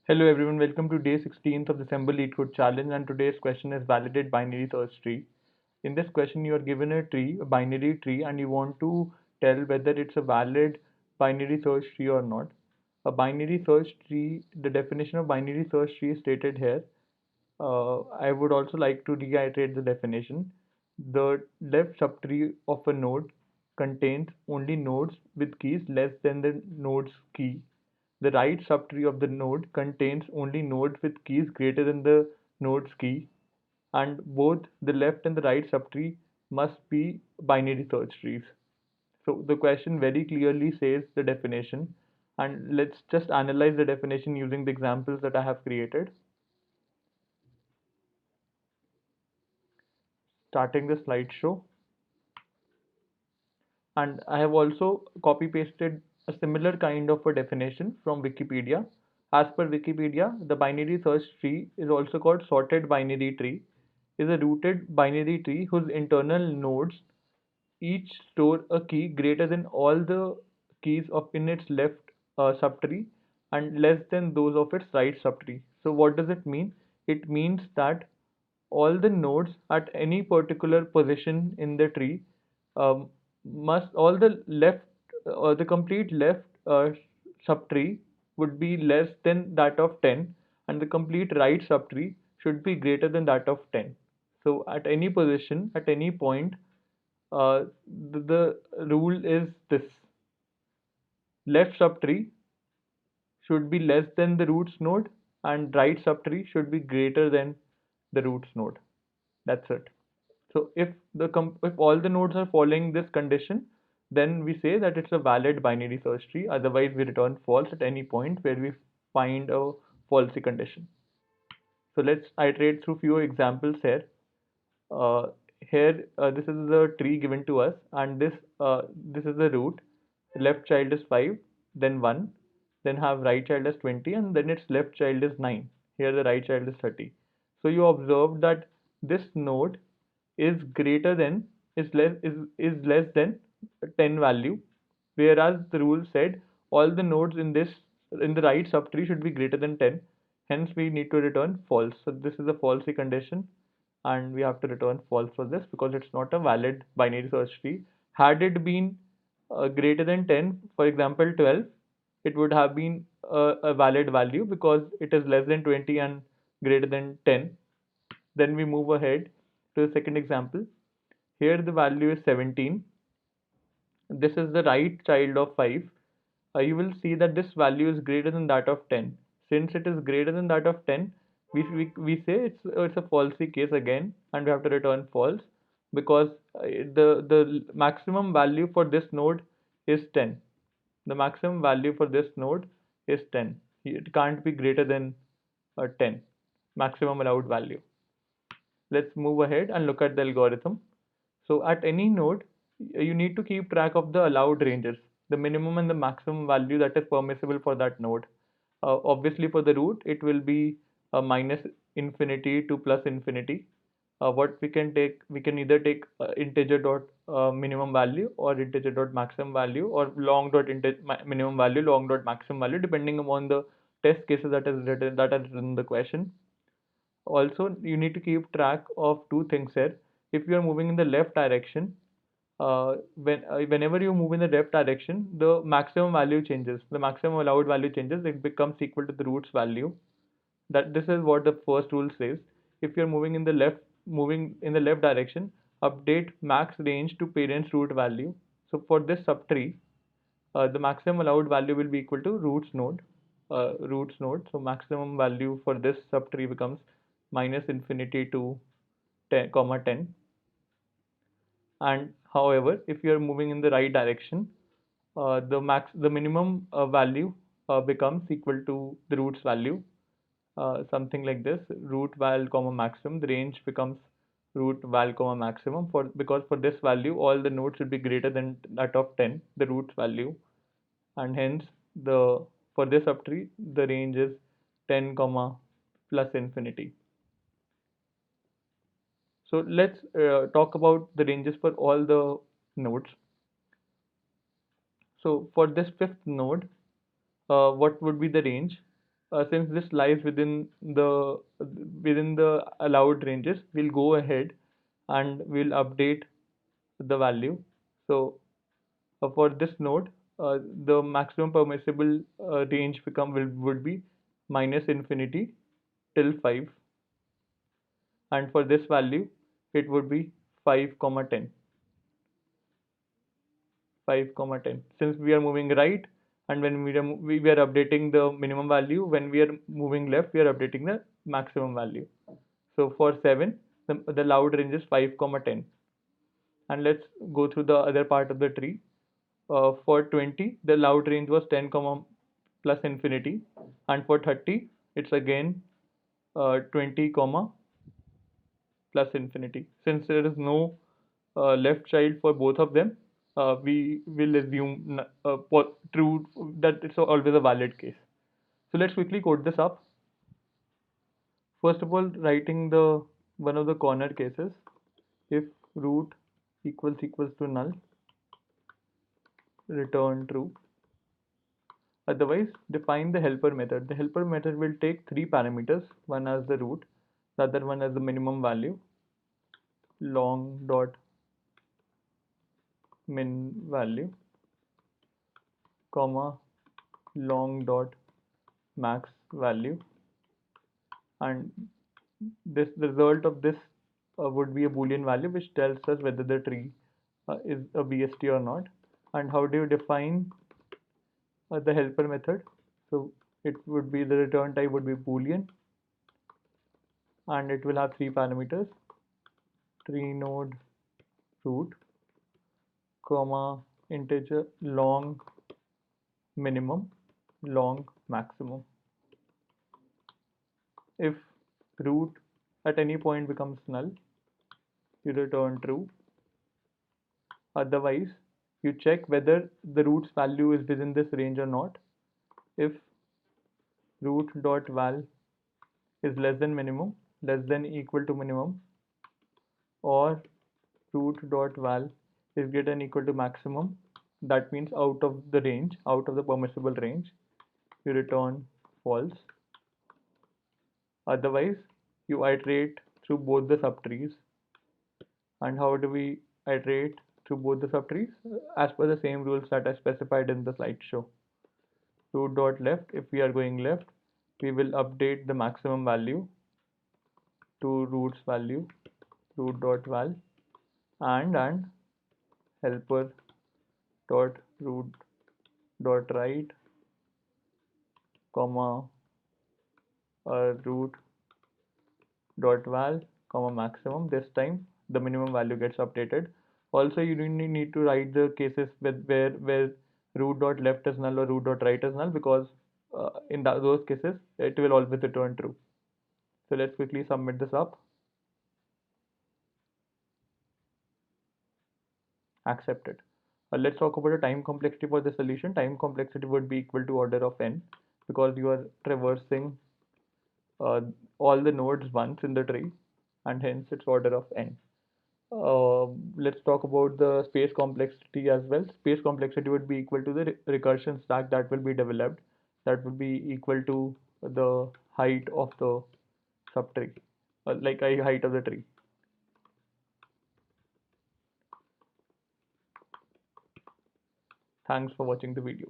Hello everyone, welcome to day 16th of December LeetCode Challenge, and today's question is validate binary search tree. In this question you are given a tree, a binary tree, and you want to tell whether it's a valid binary search tree or not. A binary search tree, the definition of binary search tree is stated here. I would also like to reiterate the definition. The left subtree of a node contains only nodes with keys less than the node's key. The right subtree of the node contains only nodes with keys greater than the node's key, and both the left and the right subtree must be binary search trees. So the question very clearly says the definition, and let's just analyze the definition using the examples that I have created. Starting the slideshow, and I have also copy pasted a similar kind of a definition from Wikipedia. As per Wikipedia, the binary search tree is also called sorted binary tree, is a rooted binary tree whose internal nodes each store a key greater than all the keys of in its left subtree and less than those of its right subtree. So what does it mean? It means that all the nodes at any particular position in the tree um, must all the left the complete left subtree would be less than that of 10, and the complete right subtree should be greater than that of 10. So at any position, at any point, the rule is this: left subtree should be less than the roots node, and right subtree should be greater than the roots node. That's it. So if all the nodes are following this condition, then we say that it's a valid binary search tree. Otherwise, we return false at any point where we find a falsy condition. So let's iterate through few examples here. Uh, this is the tree given to us, and this is the root. Left child is 5, then 1, then have right child as 20, and then its left child is 9. Here the right child is 30. So you observe that this node is greater than is less than 10 value, whereas the rule said all the nodes in the right subtree should be greater than 10. Hence we need to return false. So this is a falsy condition, and we have to return false for this because it's not a valid binary search tree. Had it been greater than 10, for example 12, it would have been a valid value because it is less than 20 and greater than 10. Then we move ahead to the second example. Here the value is 17. This is the right child of 5. You will see that this value is greater than that of 10. Since it is greater than that of 10, we say it's a falsy case again, and we have to return false because the maximum value for this node is 10. The maximum value for this node is 10. It can't be greater than 10 maximum allowed value. Let's move ahead and look at the algorithm. So at any node, you need to keep track of the allowed ranges, the minimum and the maximum value that is permissible for that node. Obviously, for the root, it will be minus infinity to plus infinity. What we can either take integer dot minimum value or integer dot maximum value, or long dot minimum value, long dot maximum value, depending upon the test cases that are written in the question. Also, you need to keep track of two things here. If you are moving in the left direction, whenever you move in the left direction, the maximum value changes. The maximum allowed value changes. It becomes equal to the roots value. That this is what the first rule says. If you are moving in the left direction, update max range to parent's root value. So for this subtree, the maximum allowed value will be equal to roots node. So maximum value for this subtree becomes minus infinity to 10 comma 10. And however, if you are moving in the right direction, the minimum value becomes equal to the roots value, something like this: root val comma maximum. The range becomes root val comma maximum, for because for this value all the nodes should be greater than that of 10, the roots value, and hence the for this subtree the range is 10 comma plus infinity. So let's talk about the ranges for all the nodes. So for this fifth node, what would be the range? since this lies within the allowed ranges, we'll go ahead and we'll update the value. So for this node, the maximum permissible range would be minus infinity till 5, and for this value it would be 5 comma 10. 5 comma 10, since we are moving right, and when we are updating the minimum value, when we are moving left we are updating the maximum value. So for 7, the allowed range is 5 comma 10. And let's go through the other part of the tree. For 20, the allowed range was 10 comma plus infinity, and for 30 it's again 20 comma plus infinity. Since there is no left child for both of them, we will assume true, that it's always a valid case. So let's quickly code this up. First of all, writing the one of the corner cases, if root equals to null, return true. Otherwise, define the helper method. The helper method will take three parameters, one as the root, the other one as the minimum value, long dot min value, comma long dot max value, and this the result of this would be a boolean value which tells us whether the tree is a BST or not. And how do you define the helper method? So it would be, the return type would be boolean, and it will have three parameters: tree node root, comma integer long minimum, long maximum. If root at any point becomes null, you return true. Otherwise, you check whether the root's value is within this range or not. If root dot val is less than minimum, less than equal to minimum, or root dot val is greater than equal to maximum, that means out of the range, out of the permissible range, you return false. Otherwise, you iterate through both the subtrees. And how do we iterate through both the subtrees? As per the same rules that I specified in the slideshow. Root dot left, if we are going left, we will update the maximum value to root's value, root dot val, and helper dot root dot right, comma root dot val, comma maximum. This time the minimum value gets updated. Also, you need to write the cases where root dot left is null or root dot right is null, because in those cases it will always return true. So let's quickly submit this up. Accepted. Let's talk about the time complexity for the solution. Time complexity would be equal to order of n, because you are traversing uh, all the nodes once in the tree, and hence it's order of n. Let's talk about the space complexity as well. Space complexity would be equal to the recursion stack that will be developed. That would be equal to the height of the subtree, like height of the tree. Thanks for watching the video.